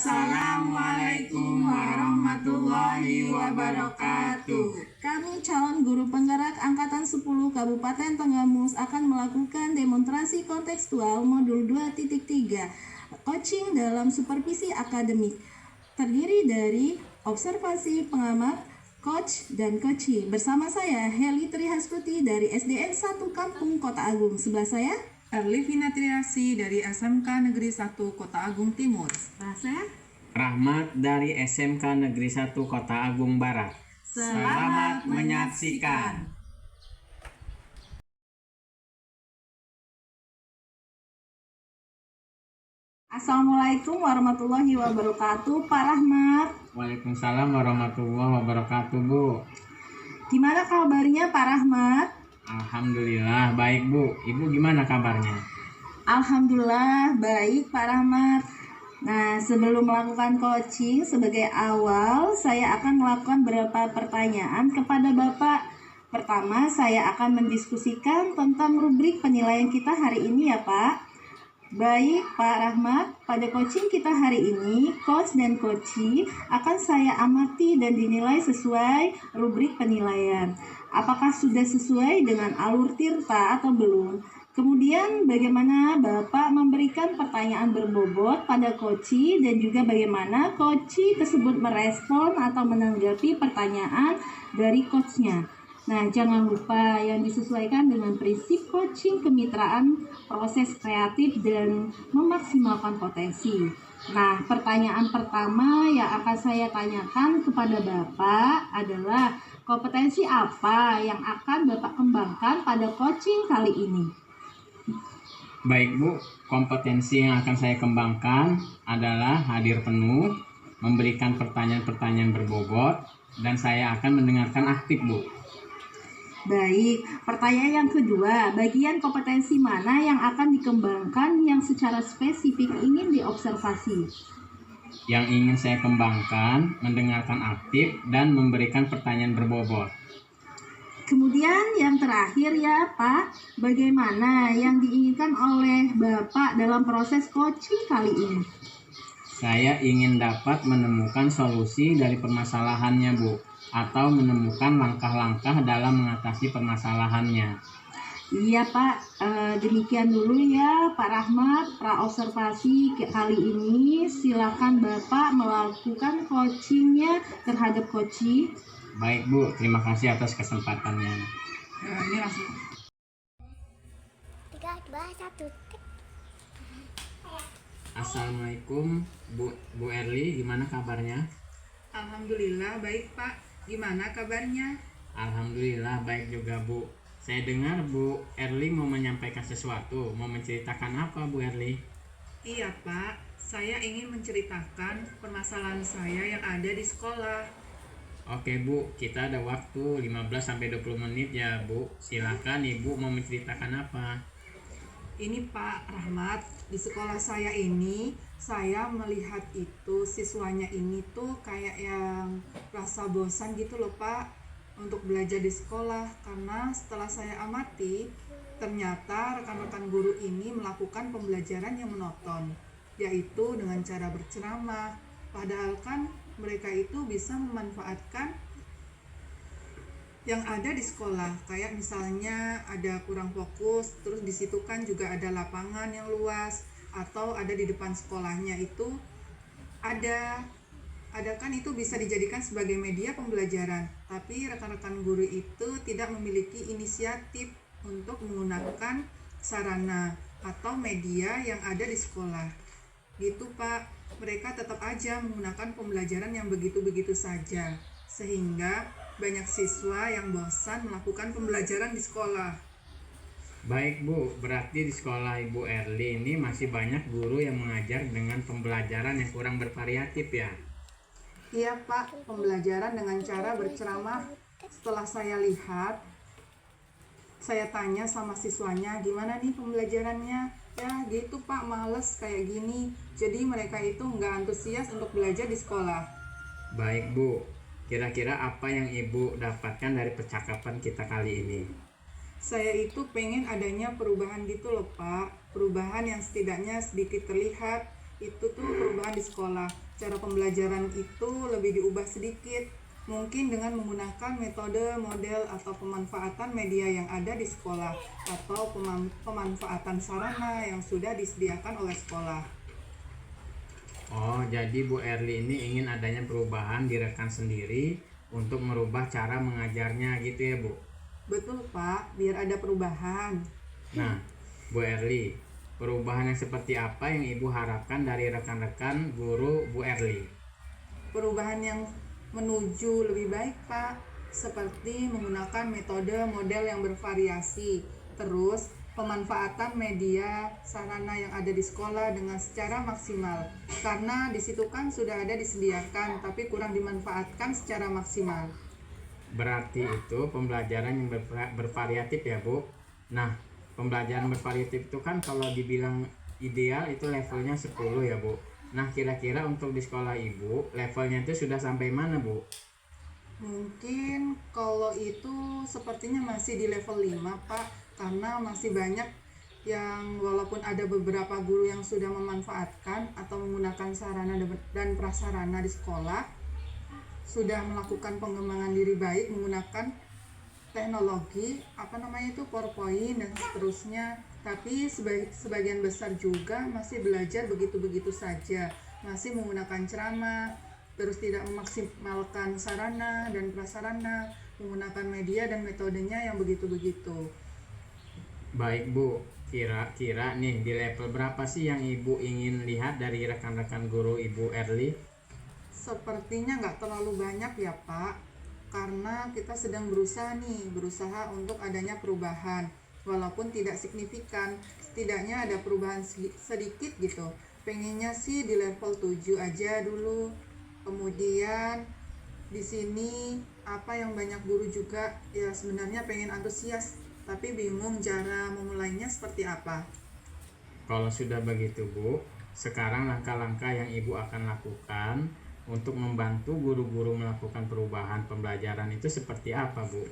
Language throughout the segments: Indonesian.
Assalamualaikum warahmatullahi wabarakatuh. Kami calon guru penggerak Angkatan 10 Kabupaten Tenggamus akan melakukan demonstrasi kontekstual modul 2.3 coaching dalam supervisi akademik, terdiri dari observasi, pengamat, coach, dan coaching. Bersama saya Heli Trihastuti dari SDN 1 Kampung Kota Agung. Sebelah saya Erlivina Triasi dari SMK Negeri 1 Kota Agung Timur. saya Rahmat dari SMK Negeri 1 Kota Agung Barat. Selamat menyaksikan. Assalamualaikum warahmatullahi wabarakatuh, Pak Rahmat. Waalaikumsalam warahmatullahi wabarakatuh, Bu. Gimana kabarnya, Pak Rahmat? Alhamdulillah baik, Bu. Ibu gimana kabarnya? Alhamdulillah baik, Pak Rahmat. Nah, sebelum melakukan coaching, sebagai awal saya akan melakukan beberapa pertanyaan kepada Bapak. Pertama, saya akan mendiskusikan tentang rubrik penilaian kita hari ini ya, Pak. Baik, Pak Rahmat, pada coaching kita hari ini, coach dan coachee akan saya amati dan dinilai sesuai rubrik penilaian. Apakah sudah sesuai dengan alur tirta atau belum? Kemudian bagaimana Bapak memberikan pertanyaan berbobot pada coachee dan juga bagaimana coachee tersebut merespon atau menanggapi pertanyaan dari coachnya. Nah, jangan lupa yang disesuaikan dengan prinsip coaching kemitraan, proses kreatif, dan memaksimalkan potensi. Nah, pertanyaan pertama yang akan saya tanyakan kepada Bapak adalah kompetensi apa yang akan Bapak kembangkan pada coaching kali ini? Baik, Bu. Kompetensi yang akan saya kembangkan adalah hadir penuh, memberikan pertanyaan-pertanyaan berbobot, dan saya akan mendengarkan aktif, Bu. Baik, pertanyaan yang kedua, bagian kompetensi mana yang akan dikembangkan yang secara spesifik ingin diobservasi? Yang ingin saya kembangkan, mendengarkan aktif, dan memberikan pertanyaan berbobot. Kemudian yang terakhir ya Pak, bagaimana yang diinginkan oleh Bapak dalam proses coaching kali ini? Saya ingin dapat menemukan solusi dari permasalahannya, Bu, atau menemukan langkah-langkah dalam mengatasi permasalahannya. Iya Pak, demikian dulu ya Pak Rahmat, praobservasi kali ini. Silakan Bapak melakukan coachingnya terhadap coachee. Baik, Bu, terima kasih atas kesempatannya. Ini langsung. 3, 2, 1. Assalamualaikum, Bu Erli, gimana kabarnya? Alhamdulillah baik, Pak. Gimana kabarnya? Alhamdulillah baik juga, Bu. Saya dengar Bu Erli mau menyampaikan sesuatu, mau menceritakan apa, Bu Erli? Iya, Pak. Saya ingin menceritakan permasalahan saya yang ada di sekolah. Oke, Bu, kita ada waktu 15-20 menit ya, Bu. Silakan Ibu mau menceritakan apa? Ini Pak Rahmat, di sekolah saya ini, saya melihat itu siswanya ini tuh kayak yang rasa bosan gitu loh Pak untuk belajar di sekolah. Karena setelah saya amati, ternyata rekan-rekan guru ini melakukan pembelajaran yang monoton, yaitu dengan cara berceramah. Padahal kan mereka itu bisa memanfaatkan yang ada di sekolah, kayak misalnya ada kurang fokus, terus di situ kan juga ada lapangan yang luas, atau ada di depan sekolahnya itu ada kan itu bisa dijadikan sebagai media pembelajaran, tapi rekan-rekan guru itu tidak memiliki inisiatif untuk menggunakan sarana atau media yang ada di sekolah gitu Pak. Mereka tetap aja menggunakan pembelajaran yang begitu-begitu saja, sehingga banyak siswa yang bosan melakukan pembelajaran di sekolah. Baik, Bu, berarti di sekolah Ibu Erli ini masih banyak guru yang mengajar dengan pembelajaran yang kurang bervariatif ya? Iya Pak, pembelajaran dengan cara berceramah. Setelah saya lihat, saya tanya sama siswanya, gimana nih pembelajarannya? Ya gitu Pak, males kayak gini. Jadi mereka itu nggak antusias untuk belajar di sekolah. Baik, Bu. Kira-kira apa yang Ibu dapatkan dari percakapan kita kali ini? Saya itu pengen adanya perubahan gitu loh Pak. Perubahan yang setidaknya sedikit terlihat, itu tuh perubahan di sekolah. Cara pembelajaran itu lebih diubah sedikit, mungkin dengan menggunakan metode, model, atau pemanfaatan media yang ada di sekolah, atau pemanfaatan sarana yang sudah disediakan oleh sekolah. Oh, jadi Bu Erli ini ingin adanya perubahan di rekan sendiri untuk merubah cara mengajarnya gitu ya, Bu? Betul Pak, biar ada perubahan. Nah, Bu Erli, perubahan yang seperti apa yang Ibu harapkan dari rekan-rekan guru Bu Erli? Perubahan yang menuju lebih baik Pak, seperti menggunakan metode model yang bervariasi, terus pemanfaatan media sarana yang ada di sekolah dengan secara maksimal, karena di situ kan sudah ada disediakan tapi kurang dimanfaatkan secara maksimal. Berarti itu pembelajaran yang bervariatif ya, Bu. Nah, pembelajaran bervariatif itu kan kalau dibilang ideal itu levelnya 10 ya, Bu. Nah, kira-kira untuk di sekolah Ibu, levelnya itu sudah sampai mana, Bu? Mungkin kalau itu sepertinya masih di level 5 Pak, karena masih banyak yang walaupun ada beberapa guru yang sudah memanfaatkan atau menggunakan sarana dan prasarana di sekolah, sudah melakukan pengembangan diri baik menggunakan teknologi PowerPoint dan seterusnya, tapi sebagian besar juga masih belajar begitu-begitu saja, masih menggunakan ceramah, terus tidak memaksimalkan sarana dan prasarana, menggunakan media dan metodenya yang begitu-begitu. Baik, Bu. Kira-kira nih di level berapa sih yang Ibu ingin lihat dari rekan-rekan guru Ibu Erli? Sepertinya nggak terlalu banyak ya Pak, karena kita sedang berusaha untuk adanya perubahan, walaupun tidak signifikan, setidaknya ada perubahan sedikit gitu. Pengennya sih di level 7 aja dulu. Kemudian di sini yang banyak guru juga ya sebenarnya pengen antusias, tapi bingung cara memulainya seperti apa. Kalau sudah begitu, Bu, sekarang langkah-langkah yang Ibu akan lakukan untuk membantu guru-guru melakukan perubahan pembelajaran itu seperti apa, Bu?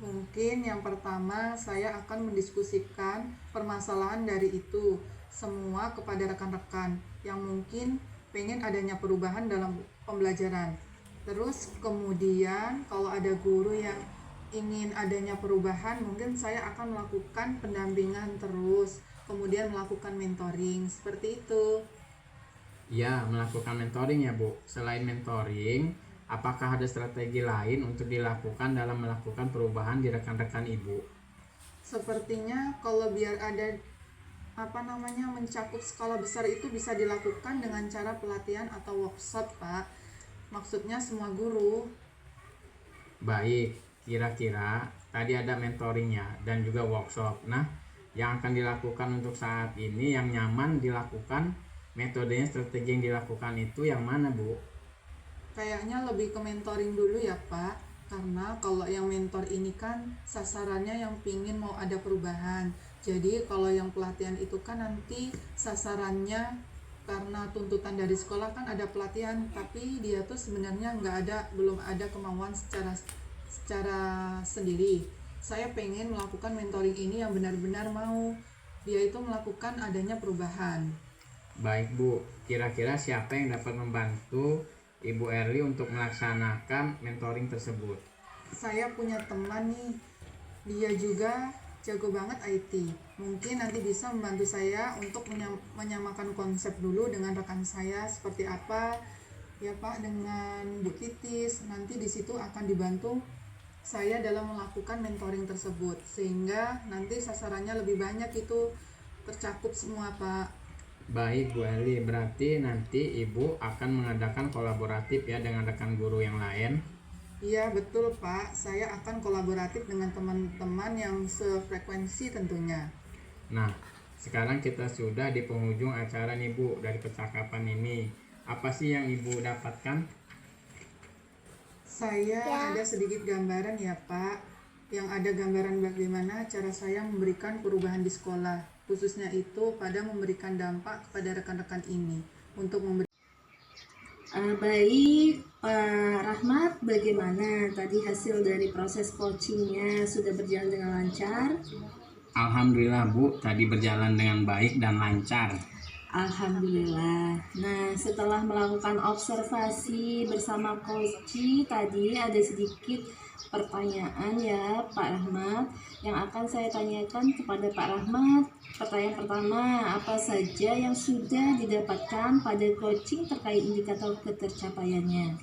Mungkin yang pertama saya akan mendiskusikan permasalahan dari itu semua kepada rekan-rekan yang mungkin pengen adanya perubahan dalam pembelajaran. Terus kemudian kalau ada guru yang ingin adanya perubahan, mungkin saya akan melakukan pendampingan terus, kemudian melakukan mentoring, seperti itu. Ya, melakukan mentoring ya, Bu. Selain mentoring, apakah ada strategi lain untuk dilakukan dalam melakukan perubahan di rekan-rekan Ibu? Sepertinya kalau biar ada mencakup skala besar itu bisa dilakukan dengan cara pelatihan atau workshop, Pak. Maksudnya semua guru. Baik, kira-kira tadi ada mentoringnya dan juga workshop. Nah, yang akan dilakukan untuk saat ini yang nyaman dilakukan, metodenya, strategi yang dilakukan itu yang mana, Bu? Kayaknya lebih ke mentoring dulu ya Pak, karena kalau yang mentor ini kan sasarannya yang pingin mau ada perubahan. Jadi kalau yang pelatihan itu kan nanti sasarannya karena tuntutan dari sekolah kan ada pelatihan, tapi dia tuh sebenarnya belum ada kemauan secara sendiri. Saya pengen melakukan mentoring ini yang benar-benar mau dia itu melakukan adanya perubahan. Baik, Bu, kira-kira siapa yang dapat membantu Ibu Erli untuk melaksanakan mentoring tersebut? Saya punya teman nih, dia juga jago banget IT. Mungkin nanti bisa membantu saya untuk menyamakan konsep dulu dengan rekan saya seperti apa ya Pak, dengan Bu Titis. Nanti di situ akan dibantu saya dalam melakukan mentoring tersebut, sehingga nanti sasarannya lebih banyak, itu tercakup semua Pak. Baik, Bu Erli, berarti nanti Ibu akan mengadakan kolaboratif ya dengan rekan guru yang lain? Iya betul Pak, saya akan kolaboratif dengan teman-teman yang sefrekuensi tentunya. Nah, sekarang kita sudah di penghujung acara nih, Bu, dari percakapan ini. Apa sih yang Ibu dapatkan? Saya ada sedikit gambaran ya Pak, yang ada gambaran bagaimana cara saya memberikan perubahan di sekolah, khususnya itu pada memberikan dampak kepada rekan-rekan ini untuk memberi. Baik, Pak Rahmat, bagaimana tadi hasil dari proses coachingnya, sudah berjalan dengan lancar? Alhamdulillah, Bu, tadi berjalan dengan baik dan lancar. Alhamdulillah. Nah, setelah melakukan observasi bersama Koci tadi ada sedikit pertanyaan ya Pak Rahmat yang akan saya tanyakan kepada Pak Rahmat. Pertanyaan pertama, apa saja yang sudah didapatkan pada coaching terkait indikator ketercapaiannya?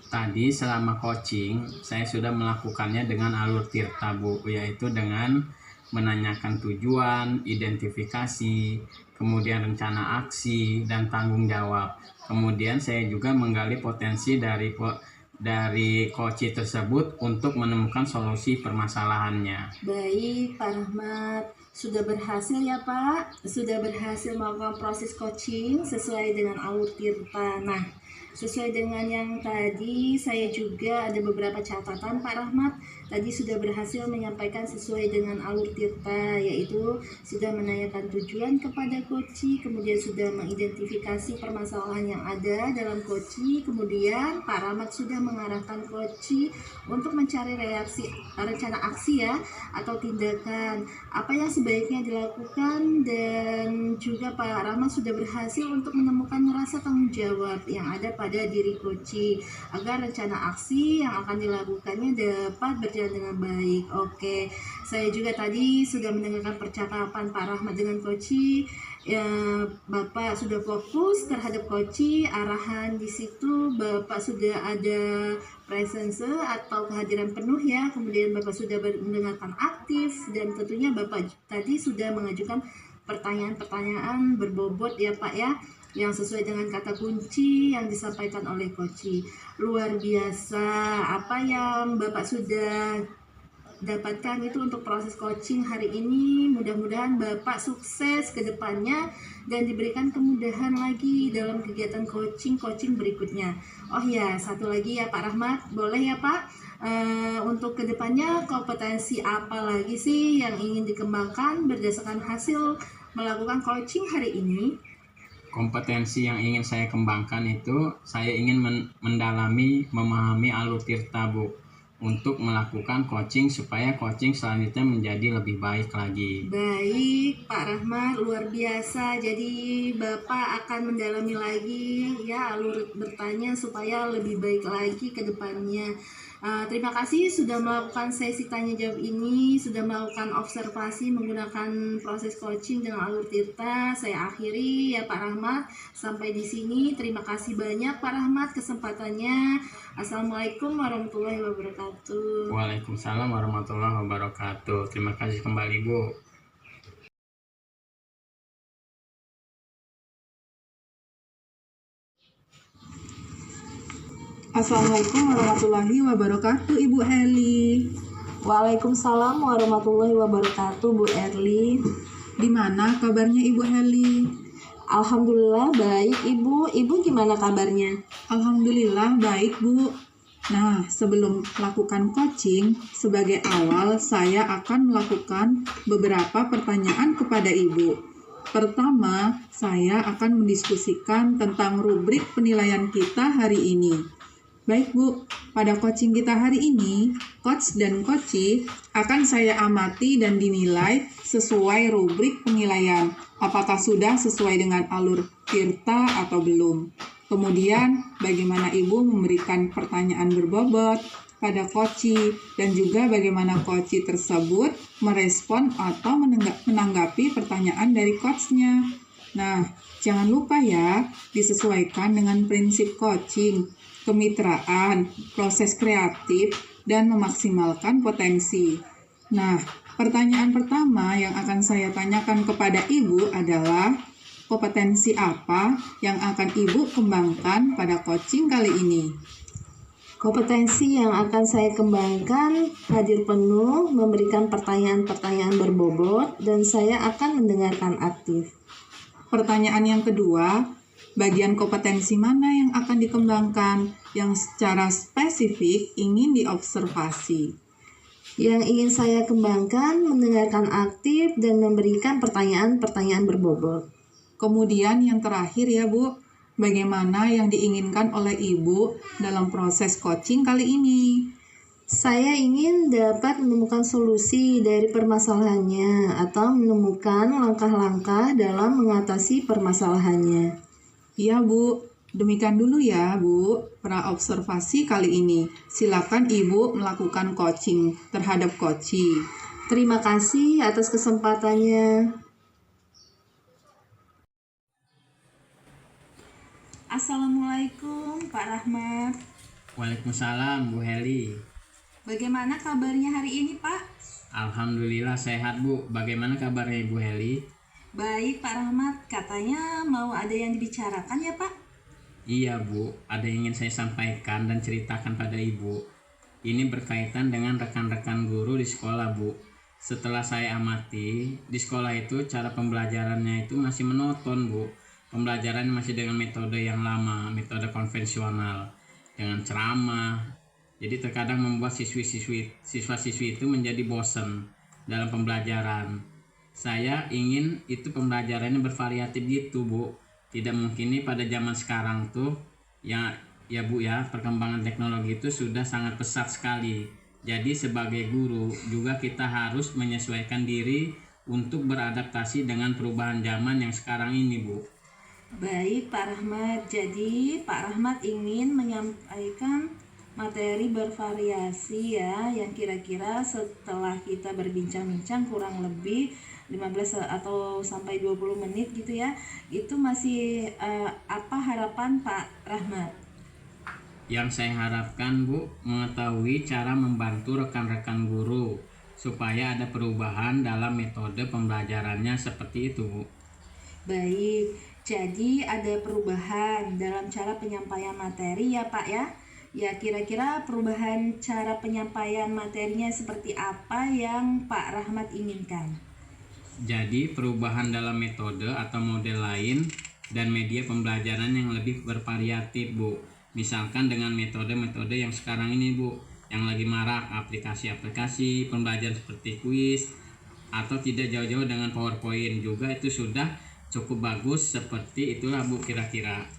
Tadi selama coaching saya sudah melakukannya dengan alur tirta Bu, yaitu dengan menanyakan tujuan, identifikasi, kemudian rencana aksi dan tanggung jawab. Kemudian saya juga menggali potensi dari coach tersebut untuk menemukan solusi permasalahannya. Baik, Pak Rahmat. Sudah berhasil ya Pak? Sudah berhasil melakukan proses coaching sesuai dengan alur tirta. Nah, sesuai dengan yang tadi, saya juga ada beberapa catatan Pak Rahmat. Tadi sudah berhasil menyampaikan sesuai dengan alur tirta, yaitu sudah menanyakan tujuan kepada coach, kemudian sudah mengidentifikasi permasalahan yang ada dalam coach, kemudian Pak Rahmat sudah mengarahkan coach untuk mencari rencana aksi ya, atau tindakan apa yang sebaiknya dilakukan, dan juga Pak Rahmat sudah berhasil untuk menemukan rasa tanggung jawab yang ada pada diri coach agar rencana aksi yang akan dilakukannya dapat berjalan dengan baik. Oke, saya juga tadi sudah mendengarkan percakapan Pak Rahmat dengan coach. Ya, Bapak sudah fokus terhadap coach, arahan di situ Bapak sudah ada presence atau kehadiran penuh ya. Kemudian Bapak sudah mendengarkan aktif, dan tentunya Bapak tadi sudah mengajukan pertanyaan-pertanyaan berbobot ya Pak ya, yang sesuai dengan kata kunci yang disampaikan oleh coach. Luar biasa apa yang Bapak sudah dapatkan itu untuk proses coaching hari ini. Mudah-mudahan Bapak sukses ke depannya dan diberikan kemudahan lagi dalam kegiatan coaching berikutnya. Oh ya, satu lagi ya Pak Rahmat, boleh ya Pak? Untuk kedepannya kompetensi apa lagi sih yang ingin dikembangkan berdasarkan hasil melakukan coaching hari ini? Kompetensi yang ingin saya kembangkan itu saya ingin memahami alur tirta Bu, untuk melakukan coaching supaya coaching selanjutnya menjadi lebih baik lagi. Baik Pak Rahmat, luar biasa. Jadi Bapak akan mendalami lagi ya alur bertanya supaya lebih baik lagi ke depannya. Terima kasih sudah melakukan sesi tanya jawab ini, sudah melakukan observasi menggunakan proses coaching dengan alur tirta. Saya akhiri ya Pak Rahmat sampai di sini. Terima kasih banyak Pak Rahmat kesempatannya. Assalamualaikum warahmatullahi wabarakatuh. Waalaikumsalam warahmatullahi wabarakatuh. Terima kasih kembali Bu. Assalamualaikum warahmatullahi wabarakatuh, Ibu Heli. Waalaikumsalam warahmatullahi wabarakatuh, Bu Erli. Di mana kabarnya Ibu Heli? Alhamdulillah baik Ibu. Ibu gimana kabarnya? Alhamdulillah baik, Bu. Nah, sebelum melakukan coaching, sebagai awal saya akan melakukan beberapa pertanyaan kepada Ibu. Pertama, saya akan mendiskusikan tentang rubrik penilaian kita hari ini. Baik Bu, pada coaching kita hari ini, coach dan coachee akan saya amati dan dinilai sesuai rubrik penilaian. Apakah sudah sesuai dengan alur tirta atau belum? Kemudian, bagaimana Ibu memberikan pertanyaan berbobot pada coachee, dan juga bagaimana coachee tersebut merespon atau menanggapi pertanyaan dari coachnya. Nah, jangan lupa ya, disesuaikan dengan prinsip coaching, kemitraan, proses kreatif, dan memaksimalkan potensi. Nah, pertanyaan pertama yang akan saya tanyakan kepada Ibu adalah, kompetensi apa yang akan Ibu kembangkan pada coaching kali ini? Kompetensi yang akan saya kembangkan hadir penuh, memberikan pertanyaan-pertanyaan berbobot, dan saya akan mendengarkan aktif. Pertanyaan yang kedua, bagian kompetensi mana yang akan dikembangkan yang secara spesifik ingin diobservasi? Yang ingin saya kembangkan mendengarkan aktif dan memberikan pertanyaan-pertanyaan berbobot. Kemudian yang terakhir ya Bu, bagaimana yang diinginkan oleh Ibu dalam proses coaching kali ini? Saya ingin dapat menemukan solusi dari permasalahannya atau menemukan langkah-langkah dalam mengatasi permasalahannya. Iya, Bu. Demikian dulu ya, Bu. Praobservasi kali ini. Silakan Ibu melakukan coaching terhadap Koci. Terima kasih atas kesempatannya. Assalamualaikum Pak Rahmat. Waalaikumsalam Bu Heli. Bagaimana kabarnya hari ini Pak? Alhamdulillah sehat Bu. Bagaimana kabarnya Ibu Heli? Baik Pak Rahmat, katanya mau ada yang dibicarakan ya Pak? Iya Bu, ada yang ingin saya sampaikan dan ceritakan pada Ibu. Ini berkaitan dengan rekan-rekan guru di sekolah Bu. Setelah saya amati, di sekolah itu cara pembelajarannya itu masih monoton Bu. Pembelajaran masih dengan metode yang lama, metode konvensional, dengan ceramah. Jadi terkadang membuat siswa-siswi itu menjadi bosan dalam pembelajaran. Saya ingin itu pembelajarannya bervariatif gitu Bu. Tidak mungkin nih pada zaman sekarang tuh ya Bu ya, perkembangan teknologi itu sudah sangat pesat sekali. Jadi sebagai guru juga kita harus menyesuaikan diri untuk beradaptasi dengan perubahan zaman yang sekarang ini Bu. Baik Pak Rahmat, jadi Pak Rahmat ingin menyampaikan materi bervariasi ya, yang kira-kira setelah kita berbincang-bincang kurang lebih 15 atau sampai 20 menit gitu ya, itu masih apa harapan Pak Rahmat? Yang saya harapkan Bu, mengetahui cara membantu rekan-rekan guru supaya ada perubahan dalam metode pembelajarannya seperti itu Bu. Baik, jadi ada perubahan dalam cara penyampaian materi ya Pak ya. Ya kira-kira perubahan cara penyampaian materinya seperti apa yang Pak Rahmat inginkan? Jadi perubahan dalam metode atau model lain dan media pembelajaran yang lebih bervariatif Bu. Misalkan dengan metode-metode yang sekarang ini Bu, yang lagi marak, aplikasi-aplikasi pembelajaran seperti kuis, atau tidak jauh-jauh dengan PowerPoint juga itu sudah cukup bagus, seperti itulah Bu kira-kira.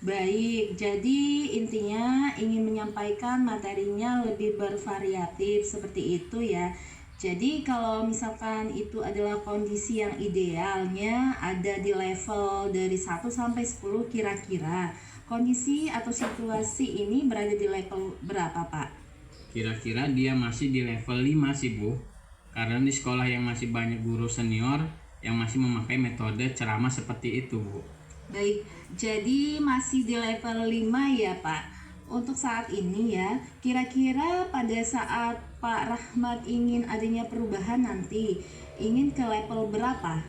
Baik, jadi intinya ingin menyampaikan materinya lebih bervariatif seperti itu ya. Jadi kalau misalkan itu adalah kondisi yang idealnya ada di level dari 1 sampai 10 kira-kira. Kondisi atau situasi ini berada di level berapa, Pak? Kira-kira dia masih di level 5 sih Bu. Karena di sekolah yang masih banyak guru senior yang masih memakai metode ceramah seperti itu Bu. Baik, jadi masih di level 5 ya Pak. Untuk saat ini ya, kira-kira pada saat Pak Rahmat ingin adanya perubahan nanti, ingin ke level berapa?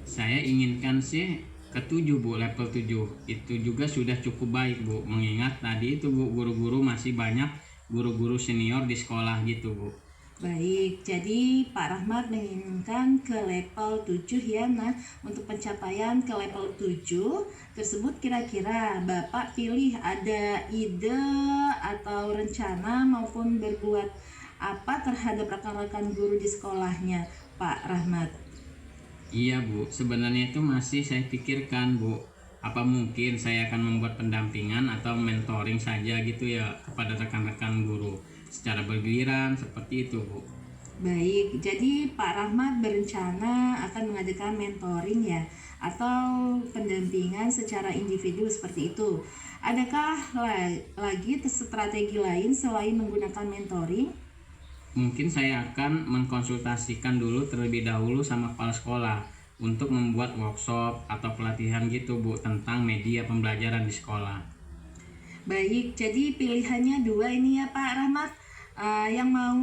Saya inginkan sih ke 7 Bu, level 7. Itu juga sudah cukup baik Bu. Mengingat tadi itu Bu, guru-guru masih banyak guru-guru senior di sekolah gitu Bu. Baik, jadi Pak Rahmat menginginkan ke level 7 ya. Nah, untuk pencapaian ke level 7 tersebut kira-kira Bapak pilih ada ide atau rencana maupun berbuat apa terhadap rekan-rekan guru di sekolahnya, Pak Rahmat? Iya Bu, sebenarnya itu masih saya pikirkan Bu. Apa mungkin saya akan membuat pendampingan atau mentoring saja gitu ya kepada rekan-rekan guru secara bergiliran seperti itu Bu. Baik, jadi Pak Rahmat berencana akan mengadakan mentoring ya atau pendampingan secara individu seperti itu. Adakah lagi strategi lain selain menggunakan mentoring? Mungkin saya akan mengkonsultasikan dulu terlebih dahulu sama kepala sekolah untuk membuat workshop atau pelatihan gitu Bu tentang media pembelajaran di sekolah. Baik, jadi pilihannya dua ini ya Pak Rahmat. Yang mau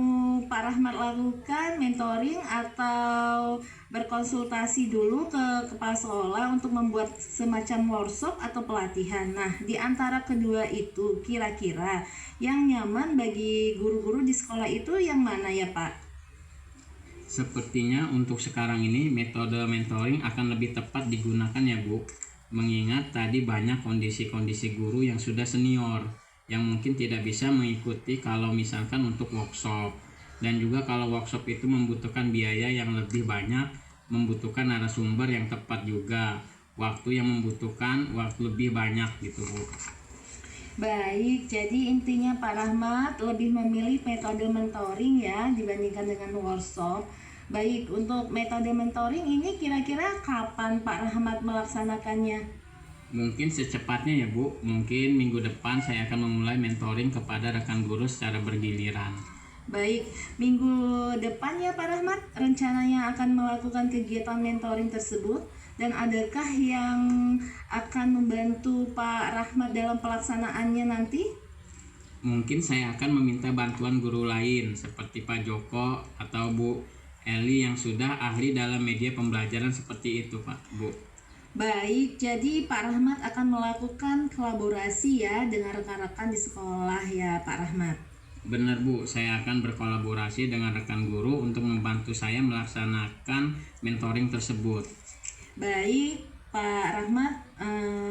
Pak Rahmat lakukan mentoring atau berkonsultasi dulu ke kepala sekolah untuk membuat semacam workshop atau pelatihan. Nah, di antara kedua itu kira-kira yang nyaman bagi guru-guru di sekolah itu yang mana ya Pak? Sepertinya untuk sekarang ini metode mentoring akan lebih tepat digunakan ya Bu. Mengingat tadi banyak kondisi-kondisi guru yang sudah senior yang mungkin tidak bisa mengikuti kalau misalkan untuk workshop. Dan juga kalau workshop itu membutuhkan biaya yang lebih banyak, membutuhkan narasumber yang tepat juga, waktu yang membutuhkan waktu lebih banyak gitu Bu. Baik, jadi intinya Pak Rahmat lebih memilih metode mentoring ya dibandingkan dengan workshop. Baik, untuk metode mentoring ini kira-kira kapan Pak Rahmat melaksanakannya? Mungkin secepatnya ya Bu, mungkin minggu depan saya akan memulai mentoring kepada rekan guru secara bergiliran. Baik, minggu depan ya Pak Rahmat rencananya akan melakukan kegiatan mentoring tersebut, dan adakah yang akan membantu Pak Rahmat dalam pelaksanaannya nanti? Mungkin saya akan meminta bantuan guru lain seperti Pak Joko atau Bu Eli yang sudah ahli dalam media pembelajaran seperti itu Pak Bu. Baik, jadi Pak Rahmat akan melakukan kolaborasi ya dengan rekan-rekan di sekolah ya Pak Rahmat. Benar Bu, saya akan berkolaborasi dengan rekan guru untuk membantu saya melaksanakan mentoring tersebut. Baik, Pak Rahmat,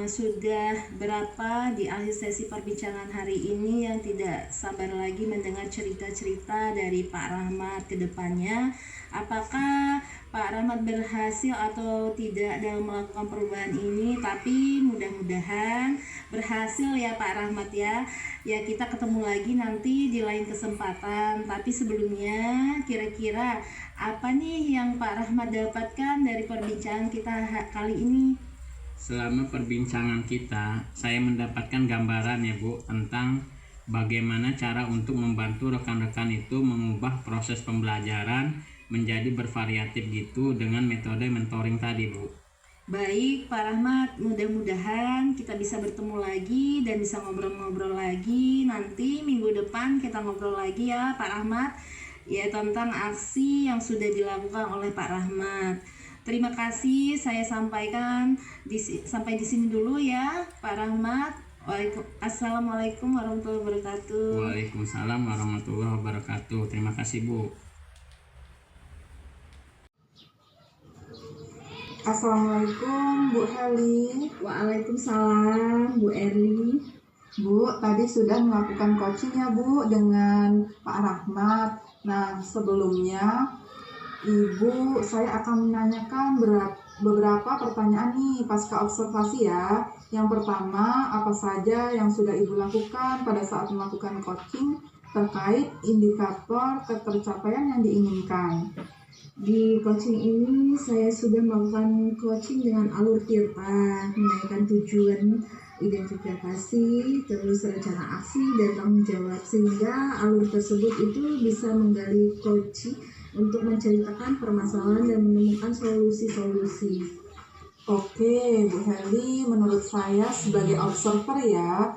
sudah berapa di akhir sesi perbincangan hari ini yang tidak sabar lagi mendengar cerita-cerita dari Pak Rahmat ke depannya. Apakah Pak Rahmat berhasil atau tidak dalam melakukan perubahan ini? Tapi mudah-mudahan berhasil ya Pak Rahmat ya. Ya, kita ketemu lagi nanti di lain kesempatan. Tapi sebelumnya kira-kira apa nih yang Pak Rahmat dapatkan dari perbincangan kita kali ini? Selama perbincangan kita, saya mendapatkan gambaran ya Bu tentang bagaimana cara untuk membantu rekan-rekan itu mengubah proses pembelajaran menjadi bervariatif gitu dengan metode mentoring tadi Bu. Baik Pak Rahmat, mudah-mudahan kita bisa bertemu lagi dan bisa ngobrol-ngobrol lagi. Nanti minggu depan kita ngobrol lagi ya Pak Rahmat, ya tentang aksi yang sudah dilakukan oleh Pak Rahmat. Terima kasih, saya sampaikan sampai di sini dulu ya Pak Rahmat. Assalamualaikum warahmatullahi wabarakatuh. Waalaikumsalam warahmatullahi wabarakatuh. Terima kasih Bu. Assalamualaikum Bu Heli. Waalaikumsalam Bu Erli. Bu, tadi sudah melakukan coaching ya Bu dengan Pak Rahmat. Nah, sebelumnya Ibu, saya akan menanyakan beberapa pertanyaan nih pasca observasi ya. Yang pertama, apa saja yang sudah Ibu lakukan pada saat melakukan coaching terkait indikator ketercapaian yang diinginkan? Di coaching ini saya sudah melakukan coaching dengan alur tirta, menaikkan tujuan, identifikasi, terus rencana aksi dan tanggung jawab, sehingga alur tersebut itu bisa menggali coaching untuk menceritakan permasalahan dan menemukan solusi-solusi. Oke, Bu Heli, menurut saya sebagai observer ya,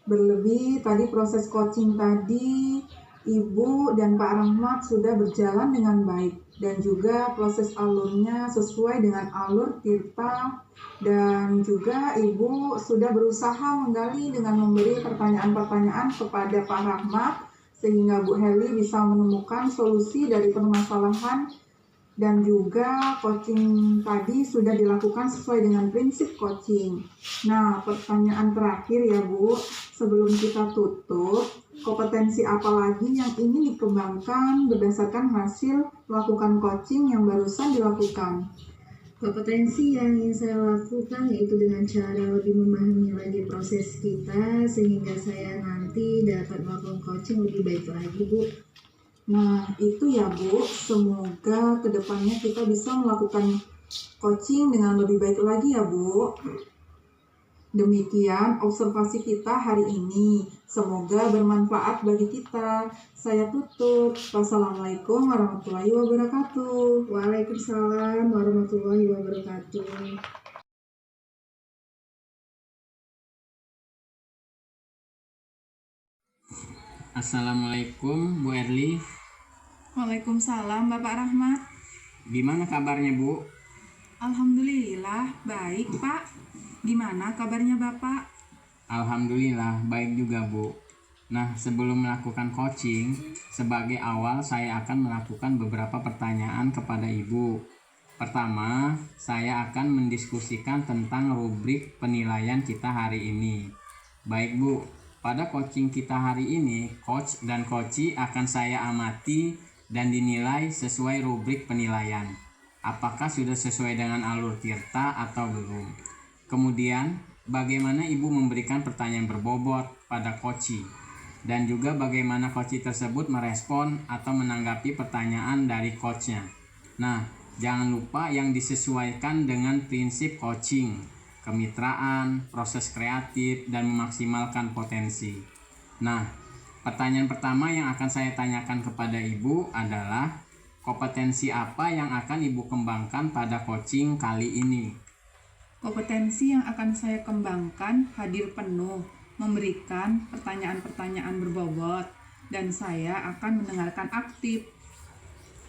berlebih tadi proses coaching tadi Ibu dan Pak Rahmat sudah berjalan dengan baik dan juga proses alurnya sesuai dengan alur tirta, dan juga Ibu sudah berusaha menggali dengan memberi pertanyaan-pertanyaan kepada Pak Rahmat sehingga Bu Heli bisa menemukan solusi dari permasalahan, dan juga coaching tadi sudah dilakukan sesuai dengan prinsip coaching. Nah, pertanyaan terakhir ya Bu, sebelum kita tutup, kompetensi apa lagi yang ingin dikembangkan berdasarkan hasil melakukan coaching yang barusan dilakukan? Kompetensi yang ingin saya lakukan yaitu dengan cara lebih memahami lagi proses kita sehingga saya nanti dapat melakukan coaching lebih baik lagi Bu. Nah, itu ya Bu, semoga kedepannya kita bisa melakukan coaching dengan lebih baik lagi ya Bu. Demikian observasi kita hari ini. Semoga bermanfaat bagi kita. Saya tutup. Wassalamualaikum warahmatullahi wabarakatuh. Waalaikumsalam warahmatullahi wabarakatuh. Assalamualaikum Bu Erli. Waalaikumsalam Bapak Rahmat. Gimana kabarnya Bu? Alhamdulillah, baik Pak. Gimana kabarnya Bapak? Alhamdulillah baik juga Bu. Nah, sebelum melakukan coaching, sebagai awal saya akan melakukan beberapa pertanyaan kepada Ibu. Pertama, saya akan mendiskusikan tentang rubrik penilaian kita hari ini. Baik Bu, pada coaching kita hari ini, coach dan coachee akan saya amati dan dinilai sesuai rubrik penilaian. Apakah sudah sesuai dengan alur tirta atau belum? Kemudian, bagaimana Ibu memberikan pertanyaan berbobot pada Koci, dan juga bagaimana Koci tersebut merespon atau menanggapi pertanyaan dari coachnya. Nah, jangan lupa yang disesuaikan dengan prinsip coaching, kemitraan, proses kreatif, dan memaksimalkan potensi. Nah, pertanyaan pertama yang akan saya tanyakan kepada Ibu adalah kompetensi apa yang akan Ibu kembangkan pada coaching kali ini? Kompetensi yang akan saya kembangkan hadir penuh, memberikan pertanyaan-pertanyaan berbobot, dan saya akan mendengarkan aktif.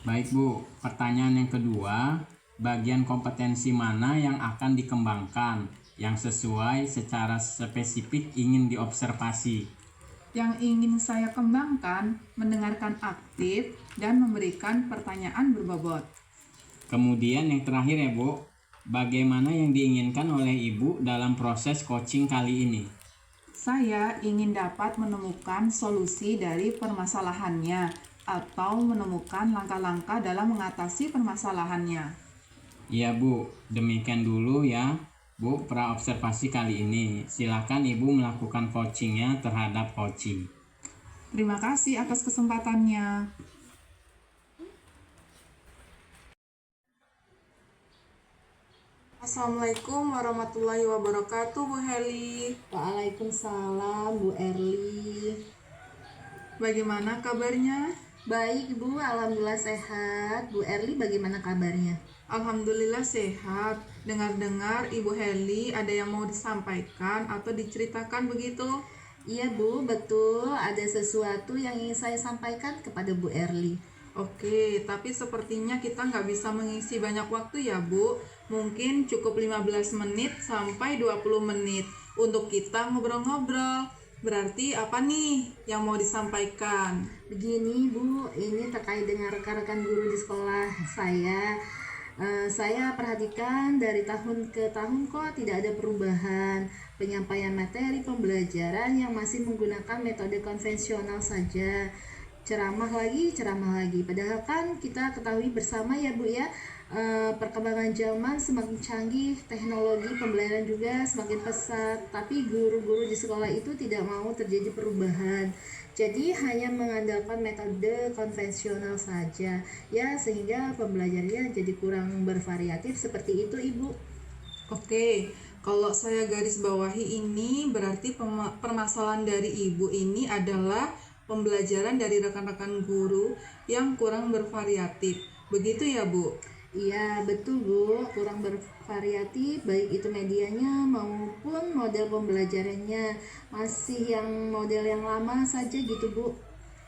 Baik Bu, pertanyaan yang kedua, bagian kompetensi mana yang akan dikembangkan yang sesuai secara spesifik ingin diobservasi? Yang ingin saya kembangkan, mendengarkan aktif dan memberikan pertanyaan berbobot. Kemudian yang terakhir ya Bu, bagaimana yang diinginkan oleh Ibu dalam proses coaching kali ini? Saya ingin dapat menemukan solusi dari permasalahannya atau menemukan langkah-langkah dalam mengatasi permasalahannya. Iya Bu, demikian dulu ya Bu praobservasi kali ini. Silakan Ibu melakukan coachingnya terhadap coaching. Terima kasih atas kesempatannya. Assalamualaikum warahmatullahi wabarakatuh, Bu Heli. Waalaikumsalam Bu Erli. Bagaimana kabarnya? Baik Bu, alhamdulillah sehat. Bu Erli bagaimana kabarnya? Alhamdulillah sehat. Dengar-dengar Ibu Heli ada yang mau disampaikan atau diceritakan begitu? Iya Bu, betul. Ada sesuatu yang ingin saya sampaikan kepada Bu Erli. Oke, tapi sepertinya kita nggak bisa mengisi banyak waktu ya Bu. Mungkin cukup 15 menit sampai 20 menit untuk kita ngobrol-ngobrol. Berarti apa nih yang mau disampaikan? Begini Bu, ini terkait dengan rekan-rekan guru di sekolah saya. Saya perhatikan dari tahun ke tahun kok tidak ada perubahan penyampaian materi pembelajaran yang masih menggunakan metode konvensional saja. Ceramah lagi. Padahal kan kita ketahui bersama ya Bu ya, perkembangan zaman semakin canggih, teknologi pembelajaran juga semakin pesat, tapi guru-guru di sekolah itu tidak mau terjadi perubahan. Jadi hanya mengandalkan metode konvensional saja ya, sehingga pembelajarannya jadi kurang bervariatif seperti itu Ibu. Oke, kalau saya garis bawahi ini berarti permasalahan dari Ibu ini adalah pembelajaran dari rekan-rekan guru yang kurang bervariatif. Begitu ya Bu? Iya betul Bu, kurang bervariatif baik itu medianya maupun model pembelajarannya, masih yang model yang lama saja gitu Bu.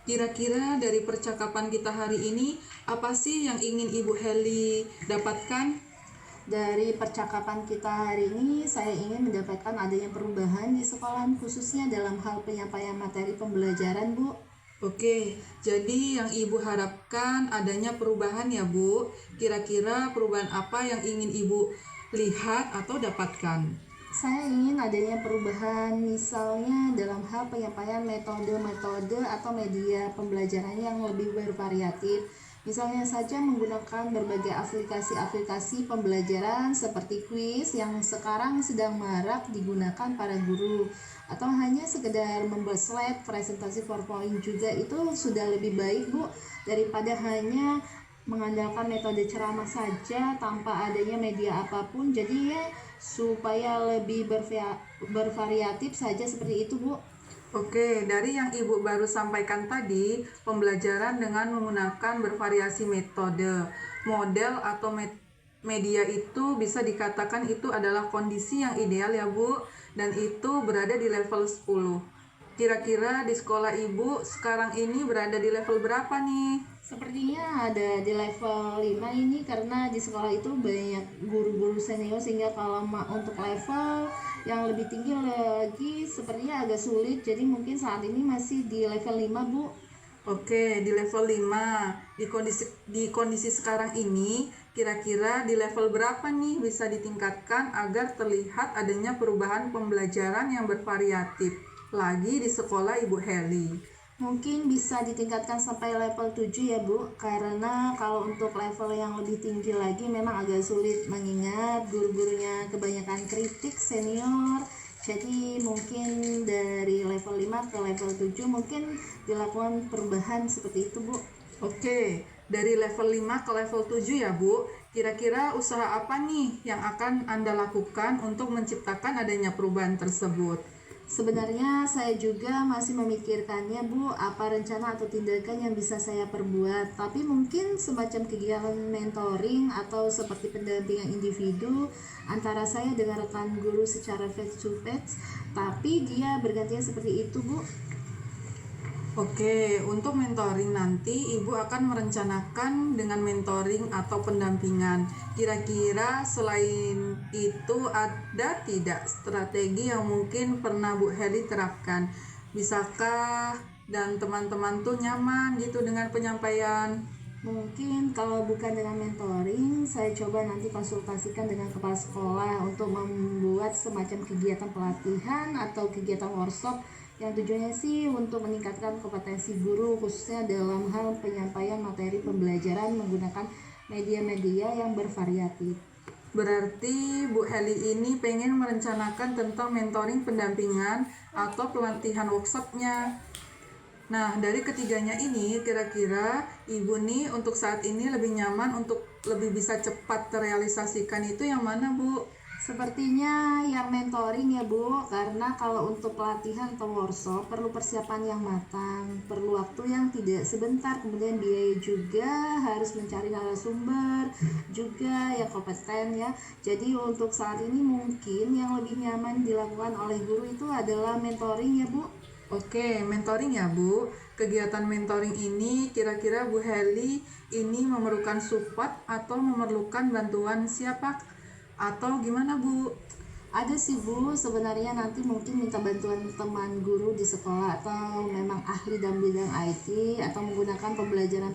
Kira-kira dari percakapan kita hari ini, apa sih yang ingin Ibu Heli dapatkan? Dari percakapan kita hari ini, saya ingin mendapatkan adanya perubahan di sekolah khususnya dalam hal penyampaian materi pembelajaran Bu. Oke, jadi yang Ibu harapkan adanya perubahan ya Bu. Kira-kira perubahan apa yang ingin Ibu lihat atau dapatkan? Saya ingin adanya perubahan misalnya dalam hal penyampaian metode-metode atau media pembelajaran yang lebih bervariatif. Misalnya saja menggunakan berbagai aplikasi-aplikasi pembelajaran seperti kuis yang sekarang sedang marak digunakan para guru, atau hanya sekedar membuat slide presentasi PowerPoint juga itu sudah lebih baik Bu daripada hanya mengandalkan metode ceramah saja tanpa adanya media apapun. Jadi ya supaya lebih bervariatif saja seperti itu Bu. Oke, dari yang Ibu baru sampaikan tadi, pembelajaran dengan menggunakan bervariasi metode, model atau media itu bisa dikatakan itu adalah kondisi yang ideal ya Bu, dan itu berada di level 10. Kira-kira di sekolah Ibu sekarang ini berada di level berapa nih? Sepertinya ada di level 5 ini karena di sekolah itu banyak guru-guru senior, sehingga kalau untuk level yang lebih tinggi lagi sepertinya agak sulit. Jadi mungkin saat ini masih di level 5 Bu. Oke, di level 5. Di kondisi sekarang ini, kira-kira di level berapa nih bisa ditingkatkan agar terlihat adanya perubahan pembelajaran yang bervariatif lagi di sekolah Ibu Heli? Mungkin bisa ditingkatkan sampai level 7 ya Bu, karena kalau untuk level yang lebih tinggi lagi memang agak sulit mengingat guru-gurunya kebanyakan kritik senior Jadi mungkin dari level 5 ke level 7 mungkin dilakukan perubahan seperti itu, Bu. Oke, dari level 5 ke level 7 ya Bu. Kira-kira usaha apa nih yang akan Anda lakukan untuk menciptakan adanya perubahan tersebut? Sebenarnya saya juga masih memikirkannya, Bu, apa rencana atau tindakan yang bisa saya perbuat. Tapi mungkin semacam kegiatan mentoring atau seperti pendampingan individu antara saya dengan rekan guru secara face to face, tapi dia bergantian seperti itu, Bu. Oke, untuk mentoring nanti Ibu akan merencanakan dengan mentoring atau pendampingan. Kira-kira selain itu ada tidak strategi yang mungkin pernah Bu Heli terapkan? Bisakah dan teman-teman tuh nyaman gitu dengan penyampaian? Mungkin kalau bukan dengan mentoring, saya coba nanti konsultasikan dengan kepala sekolah untuk membuat semacam kegiatan pelatihan atau kegiatan workshop yang tujuannya sih untuk meningkatkan kompetensi guru khususnya dalam hal penyampaian materi pembelajaran menggunakan media-media yang bervariatif. Berarti Bu Heli ini pengen merencanakan tentang mentoring pendampingan atau pelatihan workshopnya. Nah, dari ketiganya ini, kira-kira Ibu nih untuk saat ini lebih nyaman untuk lebih bisa cepat terrealisasikan itu yang mana, Bu? Sepertinya yang mentoring ya, Bu, karena kalau untuk pelatihan atau workshop perlu persiapan yang matang, perlu waktu yang tidak sebentar, kemudian biaya juga, harus mencari narasumber juga yang kompeten ya. Jadi untuk saat ini mungkin yang lebih nyaman dilakukan oleh guru itu adalah mentoring ya, Bu. Oke, mentoring ya, Bu. Kegiatan mentoring ini kira-kira Bu Heli ini memerlukan support atau memerlukan bantuan siapa? Atau gimana, Bu? Ada sih, Bu, sebenarnya nanti mungkin minta bantuan teman guru di sekolah atau memang ahli dalam bidang IT atau menggunakan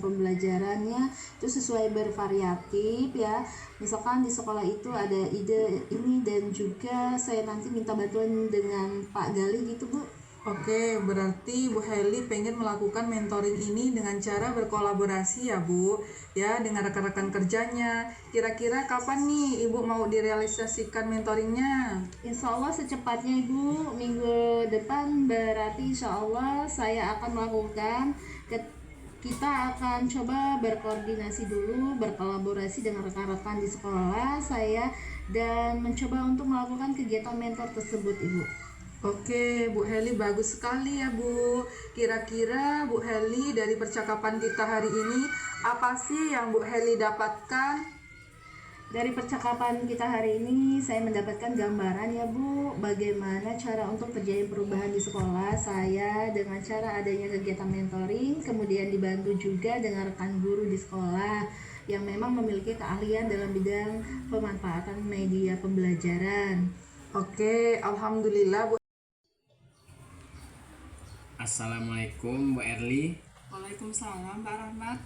pembelajarannya itu sesuai bervariatif ya. Misalkan di sekolah itu ada ide ini dan juga saya nanti minta bantuan dengan Pak Gali gitu, Bu. Oke, berarti Bu Heli pengen melakukan mentoring ini dengan cara berkolaborasi ya, Bu, ya, dengan rekan-rekan kerjanya. Kira-kira kapan nih Ibu mau direalisasikan mentoringnya? Insya Allah secepatnya, Ibu, minggu depan berarti insya Allah saya akan melakukan kita akan coba berkoordinasi dulu, berkolaborasi dengan rekan-rekan di sekolah saya dan mencoba untuk melakukan kegiatan mentor tersebut, Ibu. Oke, Bu Heli bagus sekali ya, Bu. Kira-kira Bu Heli dari percakapan kita hari ini, apa sih yang Bu Heli dapatkan? Dari percakapan kita hari ini, saya mendapatkan gambaran ya, Bu, bagaimana cara untuk terjadi perubahan di sekolah saya dengan cara adanya kegiatan mentoring, kemudian dibantu juga dengan rekan guru di sekolah yang memang memiliki keahlian dalam bidang pemanfaatan media pembelajaran. Oke, alhamdulillah, Bu. Assalamualaikum Bu Erli. Waalaikumsalam, Pak Rahmat.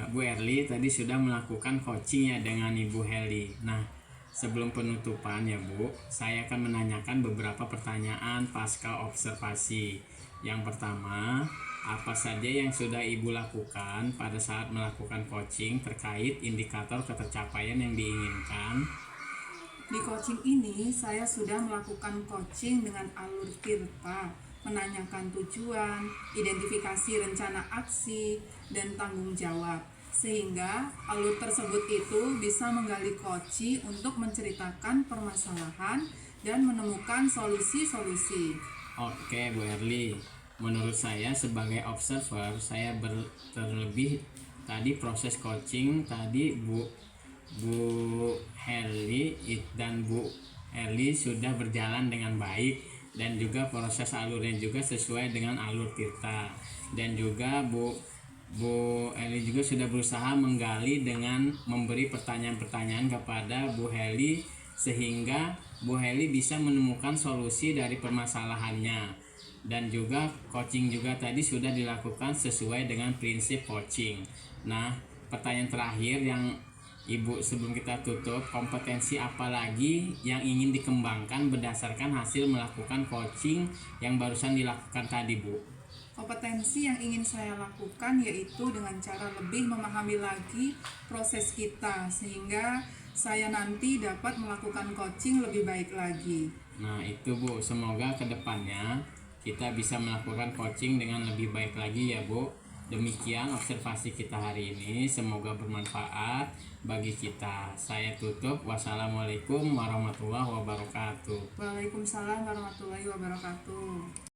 Bu Erli tadi sudah melakukan coaching ya dengan Ibu Heli. Nah, sebelum penutupan ya Bu, saya akan menanyakan beberapa pertanyaan pasca observasi. Yang pertama, apa saja yang sudah Ibu lakukan pada saat melakukan coaching terkait indikator ketercapaian yang diinginkan? Di coaching ini, saya sudah melakukan coaching dengan alur Tirta, menanyakan tujuan, identifikasi rencana aksi, dan tanggung jawab. Sehingga alur tersebut itu bisa menggali coaching untuk menceritakan permasalahan dan menemukan solusi-solusi. Oke Bu Erli, menurut saya sebagai observer, saya terlebih tadi proses coaching tadi Bu Heli dan Bu Erli sudah berjalan dengan baik dan juga proses alurnya juga sesuai dengan alur Tirta, dan juga Bu Heli juga sudah berusaha menggali dengan memberi pertanyaan-pertanyaan kepada Bu Heli sehingga Bu Heli bisa menemukan solusi dari permasalahannya, dan juga coaching juga tadi sudah dilakukan sesuai dengan prinsip coaching. Nah, pertanyaan terakhir yang Ibu sebelum kita tutup, kompetensi apa lagi yang ingin dikembangkan berdasarkan hasil melakukan coaching yang barusan dilakukan tadi, Bu? Kompetensi yang ingin saya lakukan yaitu dengan cara lebih memahami lagi proses kita sehingga saya nanti dapat melakukan coaching lebih baik lagi. Nah itu Bu, semoga kedepannya kita bisa melakukan coaching dengan lebih baik lagi ya Bu. Demikian observasi kita hari ini, semoga bermanfaat bagi kita. Saya tutup, wassalamualaikum warahmatullahi wabarakatuh. Waalaikumsalam warahmatullahi wabarakatuh.